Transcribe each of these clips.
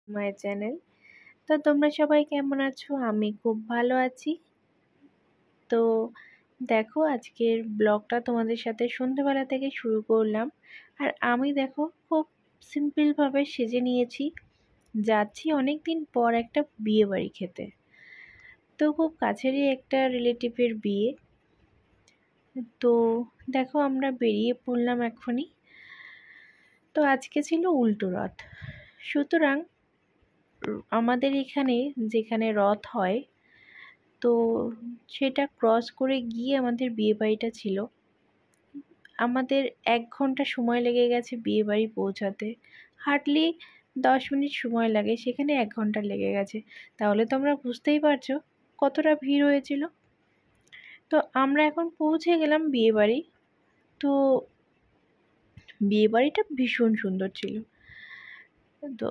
My channel. তো তোমরা সবাই কেমন আছো? আমি খুব ভালো আছি। তো দেখো, আজকের ব্লগটা তোমাদের সাথে সন্ধ্যেবেলা থেকে শুরু করলাম। আর আমি দেখো খুব সিম্পলভাবে সেজে নিয়েছি, যাচ্ছি অনেক দিন পর একটা বিয়ে বাড়ি খেতে। তো খুব কাছেরই একটা রিলেটিভের বিয়ে। তো দেখো আমরা বেরিয়ে পড়লাম এখনই। তো আজকে ছিল উল্টো রথ, সুতরাং আমাদের এখানে যেখানে রথ হয়, তো সেটা ক্রস করে গিয়ে আমাদের বিয়েবাড়িটা ছিল। আমাদের 1 ঘন্টা সময় লেগে গেছে বিয়েবাড়ি পৌঁছাতে। হার্ডলি 10 মিনিট সময় লাগে, সেখানে 1 ঘন্টা লেগে গেছে। তাহলে তোমরা বুঝতেই পারছো কতটা ভিড় হয়েছিল। তো আমরা এখন পৌঁছে গেলাম বিয়েবাড়ি। তো বিয়েবাড়িটা ভীষণ সুন্দর ছিল। তো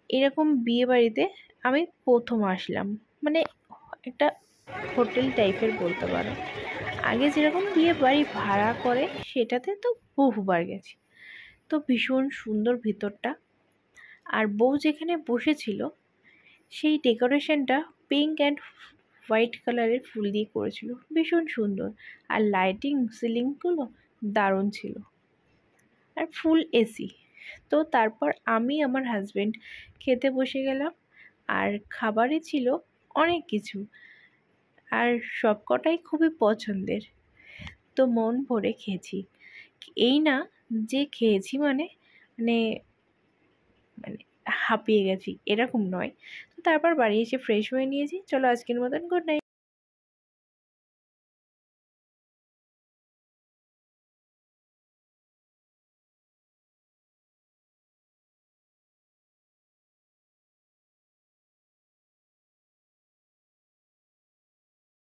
এরকম বিয়েবাড়িতে আমি প্রথম আসলাম, মানে একটা হোটেল টাইপের বলতে পারো। আগে যেরকম বিয়ে বাড়ি ভাড়া করে সেটাতে তো বহুবার গেছি। তো ভীষণ সুন্দর ভিতরটা। আর বউ যেখানে বসেছিল সেই ডেকোরেশনটা পিঙ্ক অ্যান্ড হোয়াইট কালারের ফুল দিয়ে করেছিল, ভীষণ সুন্দর। আর লাইটিং সিলিংগুলো দারুণ ছিল, আর ফুল এসি। তো তারপর আমি আমার হাজব্যান্ড খেতে বসে গেলাম। আর খাবারে ছিল অনেক কিছু, আর সবকটাই খুবই পছন্দের। তো মন ভরে খেয়েছি। এই না যে খেয়েছি মানে মানে মানে হাঁপিয়ে গেছি, এরকম নয়। তো তারপর বাড়ি এসে ফ্রেশ হয়ে নিয়েছি। চলো আজকের মতন গুড নাইট।